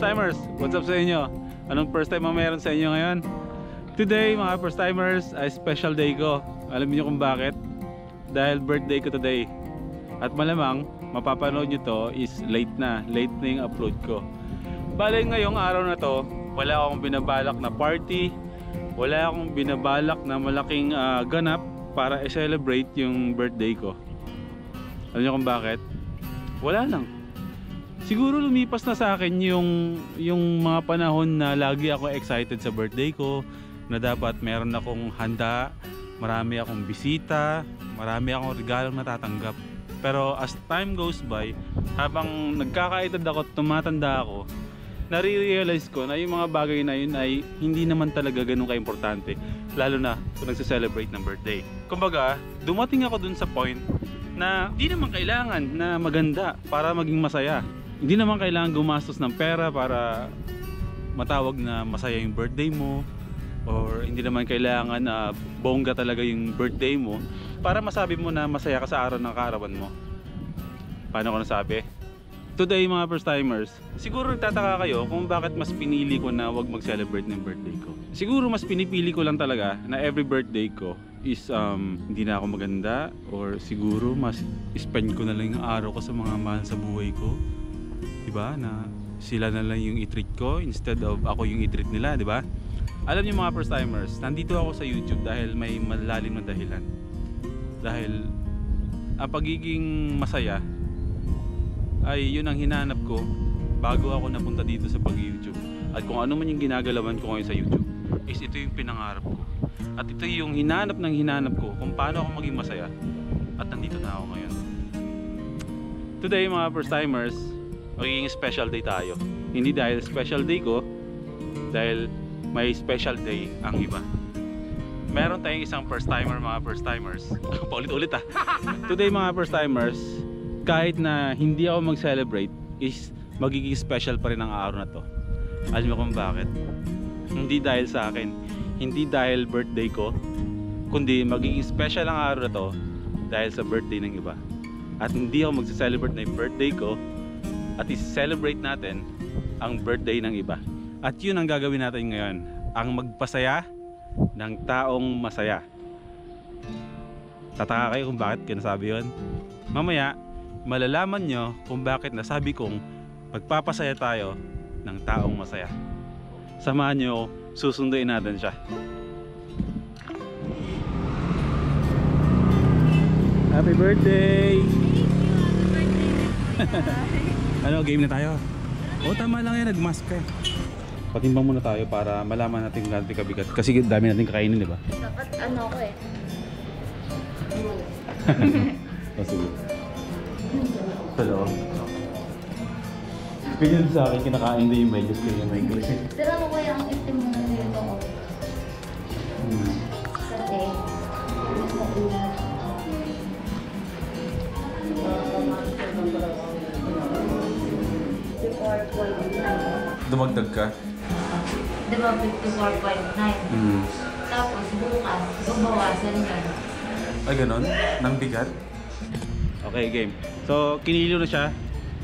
timers, what's up sa inyo? Anong first time ang meron sa inyo ngayon? Today mga first timers ay special day ko. Alam niyo kung bakit? Dahil birthday ko today. At malamang mapapanood nyo to is late na yung upload ko. Bale ngayong araw na to, wala akong binabalak na party, wala akong binabalak na malaking ganap para i-celebrate yung birthday ko. Alam niyo kung bakit? Wala lang. Siguro lumipas na sa akin yung mga panahon na lagi ako excited sa birthday ko, na dapat meron akong handa, marami akong bisita, marami akong regalong natatanggap. Pero as time goes by, habang nagkakaedad ako at tumatanda ako, nare-realize ko na yung mga bagay na yun ay hindi naman talaga ganun ka-importante, lalo na kung nagse-celebrate ng birthday. Kumbaga, dumating ako dun sa point na hindi naman kailangan na maganda para maging masaya. Hindi naman kailangan gumastos ng pera para matawag na masaya yung birthday mo, or hindi naman kailangan na bongga talaga yung birthday mo para masabi mo na masaya ka sa araw ng kaarawan mo. Paano ko nasabi? Today mga first timers, siguro nagtataka kayo kung bakit mas pinili ko na wag mag-celebrate ng birthday ko. Siguro mas pinipili ko lang talaga na every birthday ko is hindi na ako maganda, or siguro mas spend ko na lang yung araw ko sa mga mahal sa buhay ko. Diba? Na sila na lang yung i-treat ko instead of ako yung i-treat nila, diba? Alam niyo mga first timers, nandito ako sa YouTube dahil may malalim na dahilan. Dahil ang pagiging masaya ay yun ang hinanap ko bago ako napunta dito sa pag-YouTube. At kung ano man yung ginagalawan ko ngayon sa YouTube, is ito yung pinangarap ko. At ito yung hinanap ko kung paano ako maging masaya. At nandito na ako ngayon. Today mga first timers, magiging special day tayo. Hindi dahil special day ko, dahil may special day ang iba. Meron tayong isang first timer mga first timers. Paulit-ulit ah. Today mga first timers, kahit na hindi ako mag-celebrate, is magiging special pa rin ang araw na to. Alam mo kung bakit? Hindi dahil sa akin, hindi dahil birthday ko, kundi magiging special ang araw na to dahil sa birthday ng iba. At hindi ako mag-celebrate na yung birthday ko, at i-celebrate natin ang birthday ng iba. At yun ang gagawin natin ngayon, ang magpasaya ng taong masaya. Tataka kayo kung bakit kinasabi yun? Mamaya, malalaman nyo kung bakit nasabi kong magpapasaya tayo ng taong masaya. Samahan nyo, susunduin natin siya. Happy birthday! Ano, game na tayo? O tama lang yan, nagmask ka. Patimbang muna tayo para malaman natin kung natin kabigat. Kasi dami natin kakainin, di ba? Dapat ano ko eh. O sige. Hello. Ganyan sa akin, kinakain din yung medyos ko yung English. Tira mo kaya ang itim mo na nito ko. Kasi, mas maulan. Dumagdag ka? Diba 54.9? Tapos bukas, babawasan yan. Ay ganon? Nang bigat? Okay, game. So, kinilo na siya.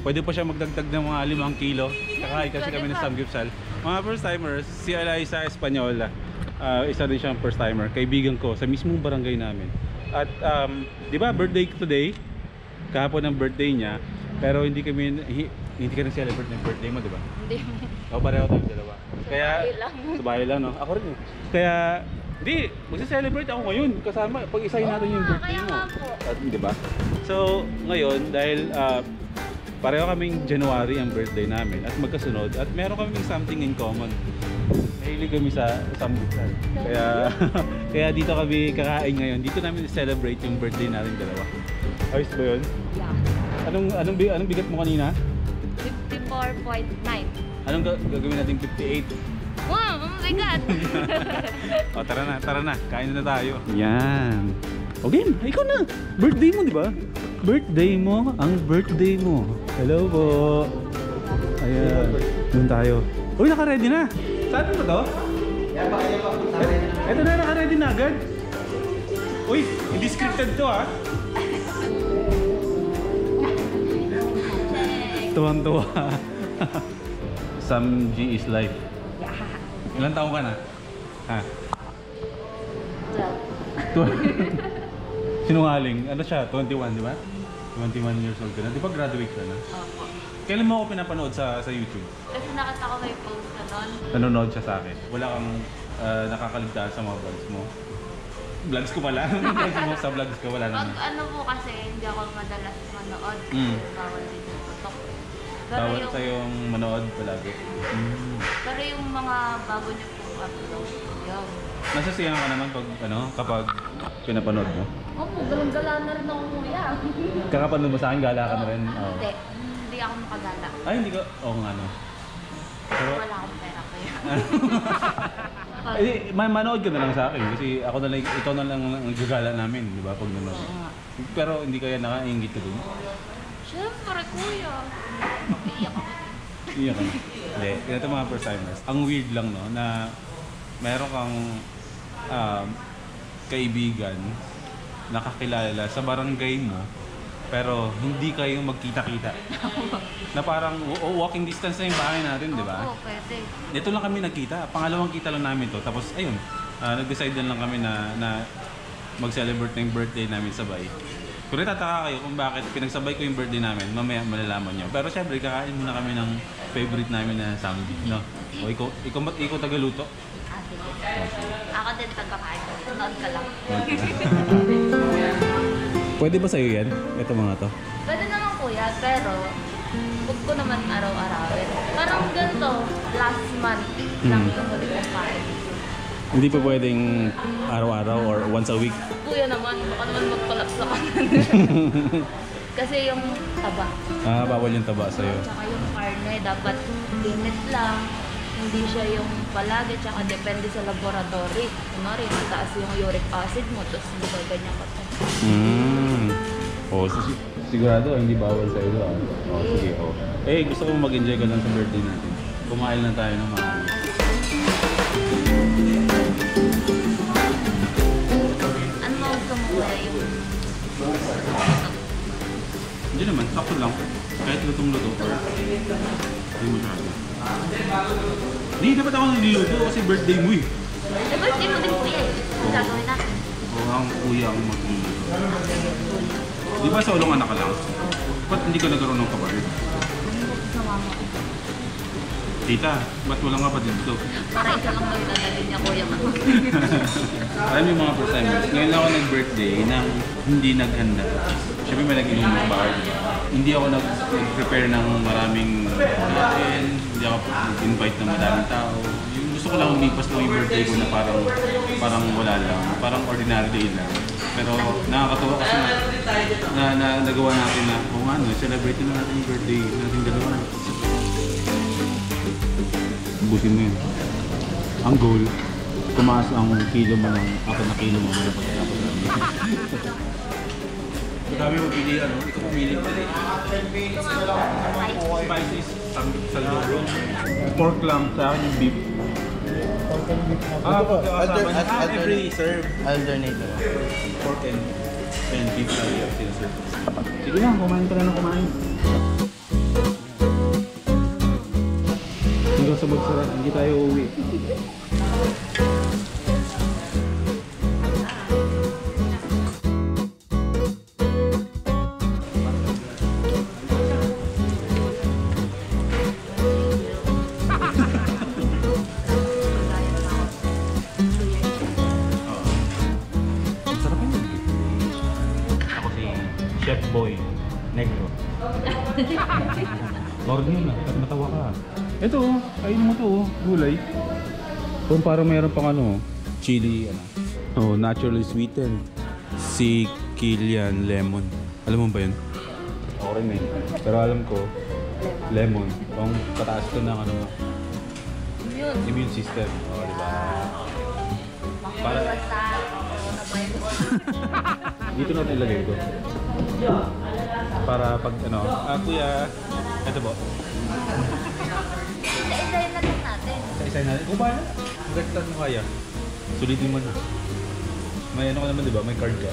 Pwede pa siya magdagdag ng mga 5 kilo. Kakain kasi kami ng samgyupsal. Mga first timers, si Eliza Española. Isa din siyang first timer. Kaibigan ko sa mismong barangay namin. At di ba birthday ko today? Kahapon ang birthday niya. Pero hindi ka nag-celebrate ng birthday mo, di ba? Hindi. O, pareho tayong dalawa. Kaya, Sabay lang. no? Ako rin eh. Kaya, hindi, magsa-celebrate ako ngayon. Kasama, pag-isahin natin yung birthday mo. At, di ba? So, ngayon, dahil pareho kaming January ang birthday namin at magkasunod, at meron kaming something in common. Mahilig kami sa sambutan. Kaya dito kami kakain ngayon. Dito namin i-celebrate yung birthday natin dalawa. Ayos ba yun? Yeah. Anong bigat mo kanina? 54.9. Anong gagawin natin 58? Wow, oh my God! O tara na, kain na tayo. Yan. Okay, ikaw na. Birthday mo, di ba? Birthday mo, ang birthday mo. Hello po. Ayan, doon tayo. Uy, naka-ready na. Saan ba to? Ito na, naka-ready na agad. Uy, hindi scripted to ah. Tuwang-tuwa. Sam G is life. Yeah. Ilan taong ka na? Ha? 12. Sinungaling. Ano siya? 21, di ba? 21 years old ka na. Di ba graduate ka na? Opo. Kailan mo ako pinapanood sa YouTube? Kasi nakita ko may post ka nun. Nanonood siya sa akin. Wala kang nakakaligtaan sa mga vlogs mo. Vlogs ko pala. Vlogs mo sa vlogs ko wala Pag naman. ano po kasi, hindi ako madalas manood. Mm. Bawal din yung putok. Pero Bawal yung, sa'yong manood palagi. pero yung mga bago niyo pong upload, yun. Nasasiyahan ka naman pag kapag pinapanood mo. Opo, galang-gala na rin ako kuya. Kakapanood mo sa akin, gala ka na rin. Oo. Hindi ako makagala. Ay, hindi ka. Oo nga no. Pero Wala akong pera kuya. manood ka na lang sa akin kasi ako na lang, ikaw na lang ang gagala namin, di ba? Pag nanood. Oo nga. Pero hindi kaya nakaingit ka dun. Siyempre kuya. Iyak ako. Iyak ka na. Hindi, ganito mga first timers. Ang weird lang no, na meron kang kaibigan nakakilala sa barangay mo pero hindi kayo magkita-kita. Na parang walking distance na yung bahay natin, di ba? Oo, pwede. Ito lang kami nagkita. Pangalawang kita lang namin to. Tapos ayun, nag-decide lang kami na mag-celebrate ng birthday namin sabay. Kung natataka kayo kung bakit pinagsabay ko yung birthday namin, mamaya malalaman nyo. Pero syempre, kakain muna kami ng favorite namin na samdi, no? O ikaw tagaluto? Sige. Ako din tagakain. Nood ka lang. Pwede ba sa'yo yan? Ito mga to? Pwede naman kuya, pero huwag ko naman araw-arawin. Parang ganito, last month lang yung huli kong kain. Hindi pa pwedeng araw-araw or once a week? Kuya naman, baka naman mag-collapse ako. Kasi yung taba. Bawal yung taba sa'yo. Tsaka yung karne, dapat limit lang. Hindi siya yung palagi, tsaka depende sa laboratory. Kunwari, mataas yung uric acid mo, tapos hindi ka ganyan ka. Sigurado hindi bawal sa iyo. Sige. Gusto ko mag-enjoy ka lang sa birthday natin. Kumain lang tayo ng mga Ano mo gusto mo kaya yung... Hindi naman, sakto lang. Kahit lutong-luto or hindi mo sabi. Hindi, dapat ako niluluto kasi birthday mo eh. Birthday mo din kuya eh. Ang gagawin natin. Ang kuya ang magluluto. Di ba sa ulong anak ka lang? Ba't hindi ka nagkaroon ng kapatid? Sa mama ko. Tita, ba't walang kapatid dito? Para isa lang daw yung dadalhin niya kuya ko. Alam niyo mga first timers, ngayon lang ako nag-birthday nang hindi naghanda. Siyempre may nag-inom ng bahay. Hindi ako nag-prepare ng maraming kain, hindi ako nag-invite ng madaming tao. Yung gusto ko lang umipas lang yung birthday ko na parang wala lang, parang ordinary day lang. Pero nakakatawa kasi na nagawa natin na kung ano, celebrate na natin yung birthday natin dalawa. Butin mo yun. Ang goal, tumaas ang kilo mo ng 4 na kilo mo na pagkatapos namin. So kami pili, ikaw pumili. Spices, saldo. Pork lang, sa akin yung beef. Every serve. Alternate naman. Pork and beef na yung sinaserve. Sige na, kumain ka na ng kumain. Hanggang sa magsara, hindi tayo uuwi. Chef Boy Negro. Lord yun ah, at natawa ka. Ito oh, kainin mo to oh, gulay. Kung parang mayroon pang chili naturally sweetened. Si Kilian lemon. Alam mo ba yun? Ako rin eh. Pero alam ko, lemon. Kung pataas ko ng immune system. O, diba? Para... Dito natin ilagay ito. Para pag kuya, ito po. Isa-isayin na lang natin. Isa-isayin natin. Kung paano? Hanggang mo kaya. Sulitin mo na. May ka naman diba? May card ka.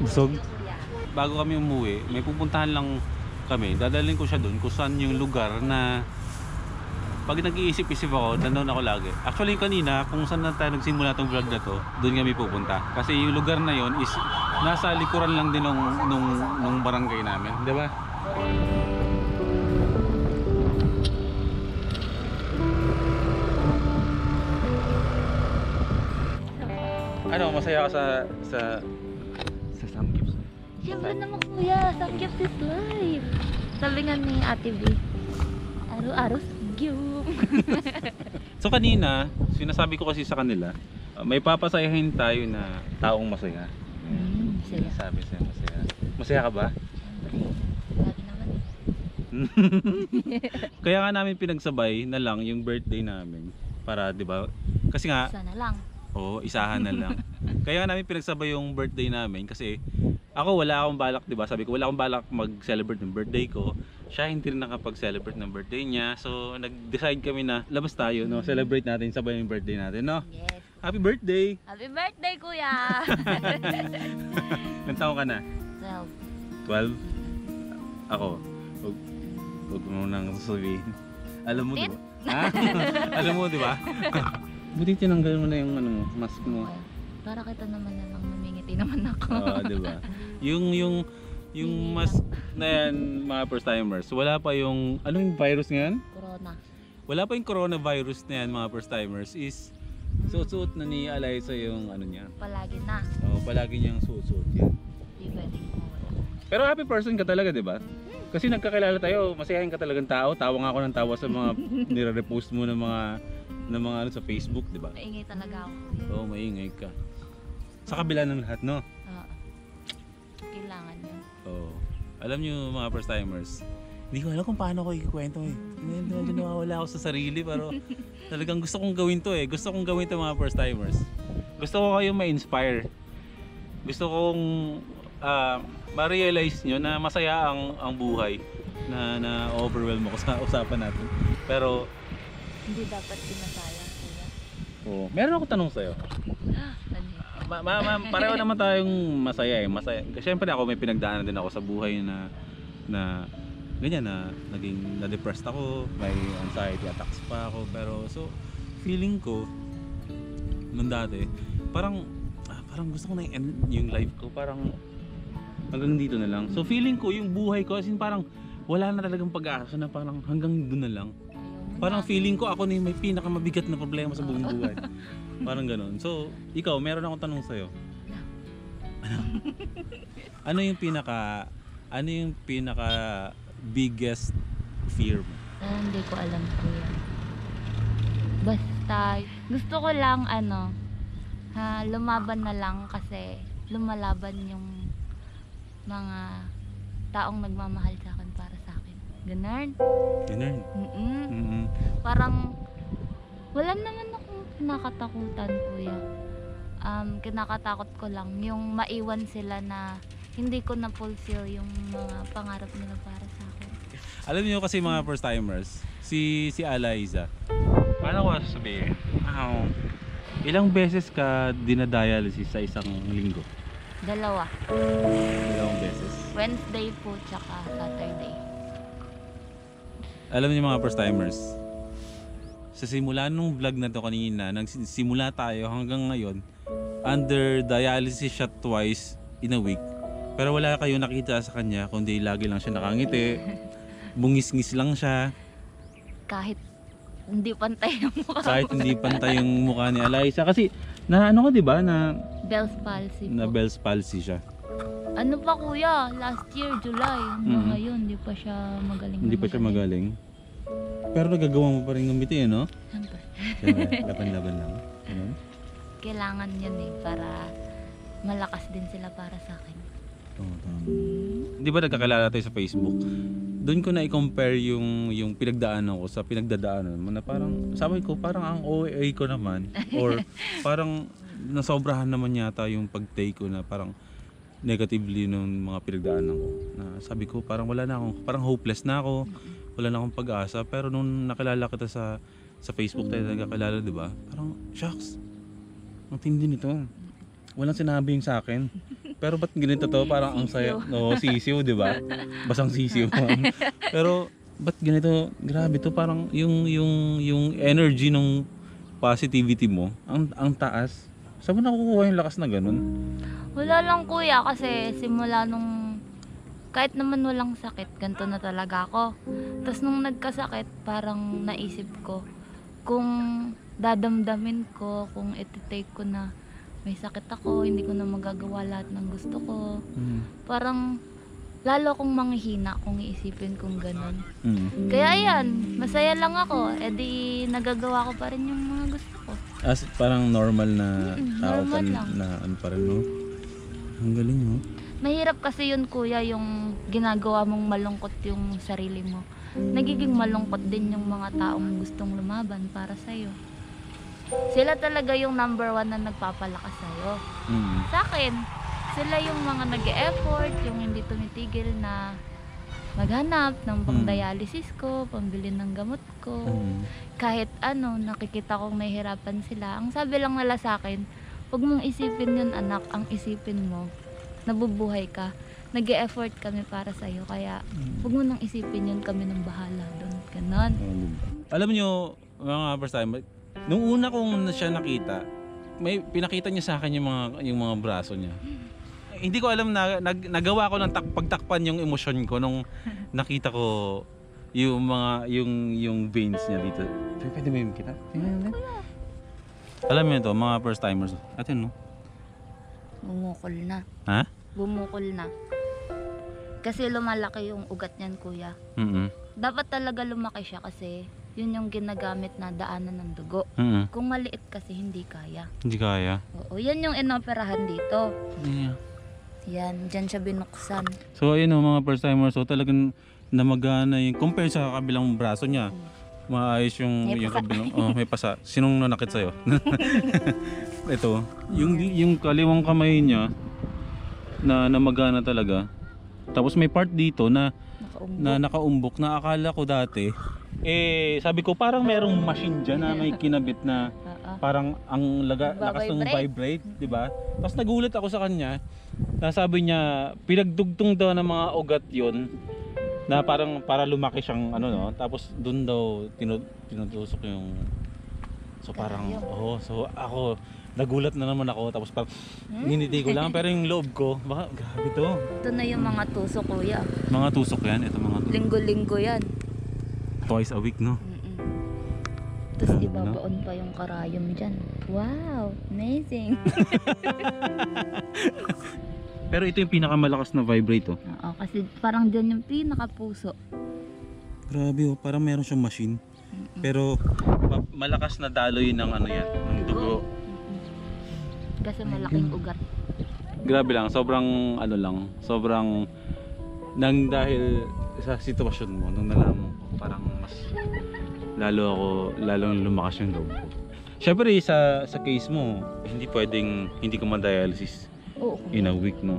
Busog? Yeah. Bago kami umuwi, may pupuntahan lang kami. Dadalhin ko siya doon kung saan yung lugar na pag nag-iisip-isip ako, nandun ako lagi. Actually kanina, kung saan na tayo nagsimula tong vlog na to, doon kami pupunta. Kasi yung lugar na yon is nasa likuran lang din nung barangay namin, di ba? Ano, masaya ka sa Samgyup? Siyempre naman kuya, Samgyup is life. Sabi nga ni Ate B, araw-araw Samgyup. So kanina, sinasabi ko kasi sa kanila, may papasayahin tayo na taong masaya. Saya. Sabi sa'yo, masaya. Masaya ka ba? Lagi naman eh. Kaya nga namin pinagsabay na lang yung birthday namin. Para, di ba? Kasi nga, Sana lang. oo, isahan na lang. Kaya nga namin pinagsabay yung birthday namin kasi ako wala akong balak, 'di ba? Sabi ko wala akong balak mag-celebrate ng birthday ko. Siya hindi rin nakapag-celebrate ng birthday niya. So nag-decide kami na labas tayo, no? Celebrate natin sabay yung birthday natin, no? Yes. Happy birthday. Happy birthday kuya! Ilang taon ka na? 12. 12? Ako. Huwag mo nang sasabihin. Alam mo, 'di ba? Ha? Alam mo, 'di ba? Buti tinanggal mo na yung ano mo, mask mo. Okay. Para kita naman na lang namingiti naman ako. Oo, di ba? Yung mask na yan, mga first timers, wala pa yung ano yung virus ngayon? Corona. Wala pa yung coronavirus na yan, mga first timers, is suot-suot na ni Eliza yung ano niya. Palagi na. Oo, palagi niyang suot-suot yan. Di pwedeng mawala. Pero happy person ka talaga, di ba? Kasi nagkakilala tayo, masayahin ka talagang tao. Tawa nga ako ng tawa sa mga nire-repost mo ng mga ano sa Facebook, di ba? Maingay talaga ako. Oo, maingay ka. Sa kabila ng lahat, no? Oo. Kailangan yun. Oo. Alam niyo mga first timers, hindi ko alam kung paano ko ikikwento eh. Medyo nawawala ako sa sarili pero talagang gusto kong gawin to eh. Gusto kong gawin to mga first timers. Gusto ko kayong ma-inspire. Gusto kong ma-realize nyo na masaya ang buhay na overwhelm ako sa usapan natin. Pero Hindi dapat pinasaya kuya. oh, meron ako tanong sa'yo. Ano yun? Pareho naman tayong masaya eh. Masaya. Kasi syempre ako may pinagdaanan din ako sa buhay na ganyan na naging na-depressed ako, may anxiety attacks pa ako. Pero so feeling ko nung dati parang gusto ko na i-end yung life ko, parang hanggang dito na lang. So feeling ko yung buhay ko as in parang wala na talagang pag-asa na parang hanggang doon na lang. Parang feeling ko ako na yung may pinakamabigat na problema sa buong buhay. Parang gano'n. So, ikaw, meron akong tanong sa'yo. Ano yung pinaka biggest fear mo? Hindi ko alam kuya. Basta, gusto ko lang lumaban na lang kasi lumalaban yung mga taong nagmamahal sa akin para sa akin. Ganun. Ganun. Parang wala naman akong kinakatakutan kuya. Kinakatakot ko lang yung maiwan sila na hindi ko na-fulfill yung mga pangarap nila para sa akin. Alam niyo kasi mga first timers, si Eliza, paano ko sasabihin? Ilang beses ka dinadialysis sa isang linggo? 2. Dalawang beses. Wednesday po tsaka Saturday. Alam niyo mga first timers, sa simula nung vlog na to kanina, nagsimula tayo hanggang ngayon, under dialysis siya twice in a week. Pero wala kayo nakita sa kanya, kundi lagi lang siya nakangiti, bungis-ngis lang siya. Kahit hindi pantay yung mukha. Kahit hindi pantay yung mukha ni Eliza. Kasi, na ano ko diba, na Bell's palsy na po. Bell's palsy siya. Ano pa kuya, last year, July. Hanggang ngayon, hindi pa siya magaling. Hindi pa siya magaling. Pero nagagawa mo pa rin ngumiti, no? Siyempre. Siyempre, laban-laban lang. Ano? Kailangan yun eh, para malakas din sila para sa akin. Oo, tama. Di ba nagkakilala tayo sa Facebook? Doon ko na i-compare yung pinagdaanan ko sa pinagdadaanan mo na parang, sabi ko, parang ang OA ko naman. Or parang nasobrahan naman yata yung pag-take ko na parang negatively nung mga pinagdaanan ko. Na sabi ko, parang wala na akong, parang hopeless na ako. Wala na akong pag-asa. Pero nung nakilala kita sa Facebook tayo nagkakilala, di ba? Parang, shucks, ang tindi nito. Walang sinabi yung sa akin. pero ba't ganito to? Parang ang saya. No, sisiw, di ba? Basang sisiw. Pero ba't ganito? Grabe to, parang yung energy ng positivity mo, ang taas. Saan mo nakukuha yung lakas na ganun? Wala lang kuya kasi simula nung kahit naman walang sakit, ganito na talaga ako. Tapos nung nagkasakit, parang naisip ko kung dadamdamin ko, kung iti-take ko na may sakit ako, hindi ko na magagawa lahat ng gusto ko. Parang lalo akong manghihina kung iisipin kong ganun. Kaya ayan, masaya lang ako. E di nagagawa ko pa rin yung mga gusto ko. As parang normal na tao pa normal lang. na ano pa rin, no? Ang galing, no? Mahirap kasi yun kuya, yung ginagawa mong malungkot yung sarili mo. Nagiging malungkot din yung mga taong gustong lumaban para sa'yo. Sila talaga yung number 1 na nagpapalakas sa'yo. Sa akin, sila yung mga nag-e-effort, yung hindi tumitigil na maghanap ng pang-dialysis ko, pambili ng gamot ko. Kahit ano, nakikita kong nahihirapan sila. Ang sabi lang nila sa akin, huwag mong isipin yun anak, ang isipin mo, nabubuhay ka. Nag-e-effort kami para sa'yo, kaya huwag mo nang isipin yun, kami nang bahala doon. Ganon. Alam nyo, mga first time, nung una kong siya nakita, may pinakita niya sa akin yung mga braso niya. Hindi ko alam na nagawa ko ng pagtakpan yung emosyon ko nung nakita ko yung mga yung veins niya dito. Pwede mo yung kita? Alam mo ito, mga first timers. Atin, no? Bumukol na. Ha? Bumukol na. Kasi lumalaki yung ugat niyan kuya. Dapat talaga lumaki siya kasi yun yung ginagamit na daanan ng dugo. Kung maliit kasi hindi kaya. Hindi kaya? Oo, yan yung inoperahan dito. Yeah. Yan, dyan siya binuksan. So ayun, mga first timers, so talagang namagana yung compare sa kabilang braso niya. Maayos yung kabilang, may pasa. Sinong nanakit sa'yo? Ito, yung kaliwang kamay niya na namagana talaga. Tapos may part dito na nakaumbok na akala ko dati sabi ko parang merong machine dyan na may kinabit na parang ang lakas ng vibrate, di ba? Tapos nagulat ako sa kanya na sabi niya pinagdugtong daw ng mga ugat yon na parang para lumaki siyang ano, no? Tapos doon daw tinutusok yung so parang so ako nagulat na naman ako, tapos parang niniti ko lang, pero yung loob ko, baka grabe to. Ito na yung mga tusok kuya. Mga tusok yan, ito mga tusok. Linggo-linggo yan. Twice a week, no? Tapos ibabaon pa yung karayom dyan. Wow, amazing. Pero ito yung pinakamalakas na vibrate, oh. Oo, kasi parang dyan yung pinakapuso. Grabe, oh, parang meron siyang machine. Pero malakas na daloy ng ano yan, ng dugo. Kasi malaking ugat. Grabe lang, sobrang ano lang, sobrang nang dahil sa sitwasyon mo, nung nalaman ko, parang mas lalong lumakas yung loob ko. Syempre sa case mo, hindi pwedeng hindi ka ma-dialysis in a week, no?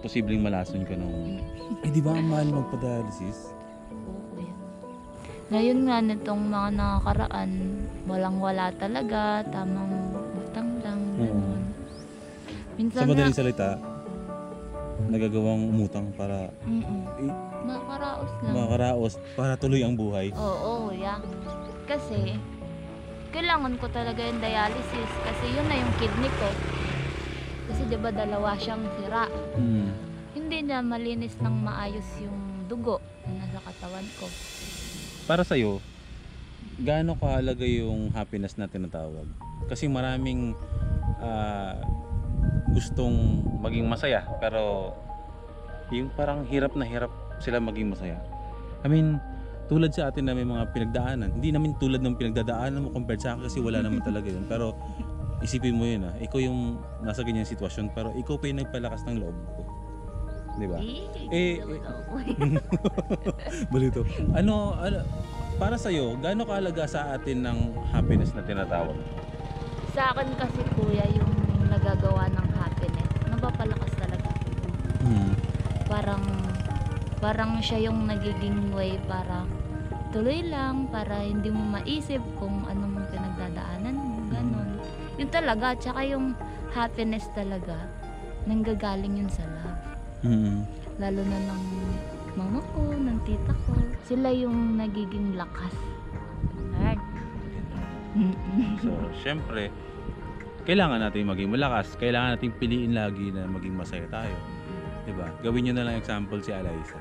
Posibleng malason ka nung di ba ang mahal magpa-dialysis? Oo, yan. Ngayon nga nitong mga nakakaraan, walang-wala talaga, tamang utang lang, ganun. Minsan sa madaling salita, nagagawang umutang para makaraos para tuloy ang buhay. Oo, yeah. Kasi kailangan ko talaga yung dialysis kasi yun na yung kidney ko. Kasi diba dalawa siyang sira. Hindi niya malinis ng maayos yung dugo na nasa katawan ko. Para sa'yo, gaano kahalaga yung happiness na tinatawag? Kasi maraming gustong maging masaya, pero yung parang hirap na hirap sila maging masaya. I mean, tulad sa atin na may mga pinagdaanan, hindi namin tulad ng pinagdadaanan mo compared sa akin kasi wala naman talaga yun. Pero isipin mo yun, ikaw yung nasa ganyang sitwasyon, pero ikaw pa yung nagpalakas ng loob ko. Di ba? Balito. Ano, para sa'yo, gaano kahalaga sa atin ng happiness na tinatawag? Sa akin kasi kuya, yung nagagawa ng happiness, napapalakas talaga. Parang siya yung nagiging way para tuloy lang, para hindi mo maisip kung anong pinagdadaanan mo, ganon. Yun talaga, tsaka yung happiness talaga, nanggagaling yun sa love. Mm. Lalo na ng mama ko, ng tita ko. Sila yung nagiging lakas. Right? So, syempre, kailangan natin maging malakas. Kailangan natin piliin lagi na maging masaya tayo. Diba? Gawin nyo na lang example si Alaysa.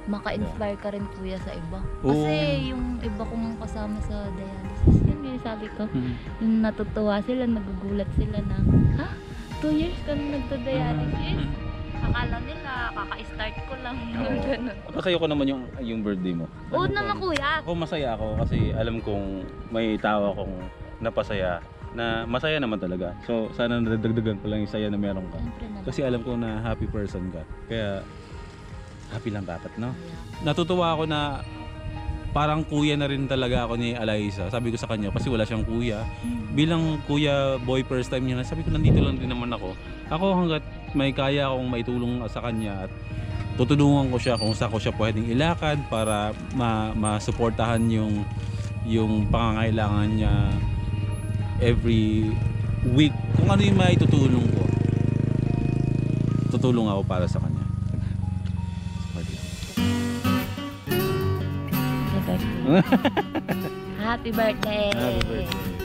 Maka-inspire ka rin kuya sa iba. Oo. Kasi yung iba kong kasama sa dialysis, yun yung sabi ko, yung natutuwa sila, nagugulat sila na, ha? 2 years ka na nagda-dialysis? Akala nila, kaka-start ko lang. Ganun. Masaya ko naman yung birthday mo. Oo naman kuya. Ako masaya ako kasi alam kong may tao akong napasaya na masaya naman talaga. So sana nadagdagan ko lang yung saya na meron ka. Siyempre naman. Kasi alam ko na happy person ka. Kaya happy lang dapat, no? Yeah. Natutuwa ako na parang kuya na rin talaga ako ni Alaysa. Sabi ko sa kanya kasi wala siyang kuya. Bilang kuya boy first time niya, sabi ko nandito lang din naman ako. Ako hanggat may kaya akong maitulong sa kanya at tutulungan ko siya kung saan ko siya pwedeng ilakad para masuportahan yung pangangailangan niya every week. Kung ano yung maitutulong ko, tutulong ako para sa kanya. Happy birthday. Happy birthday.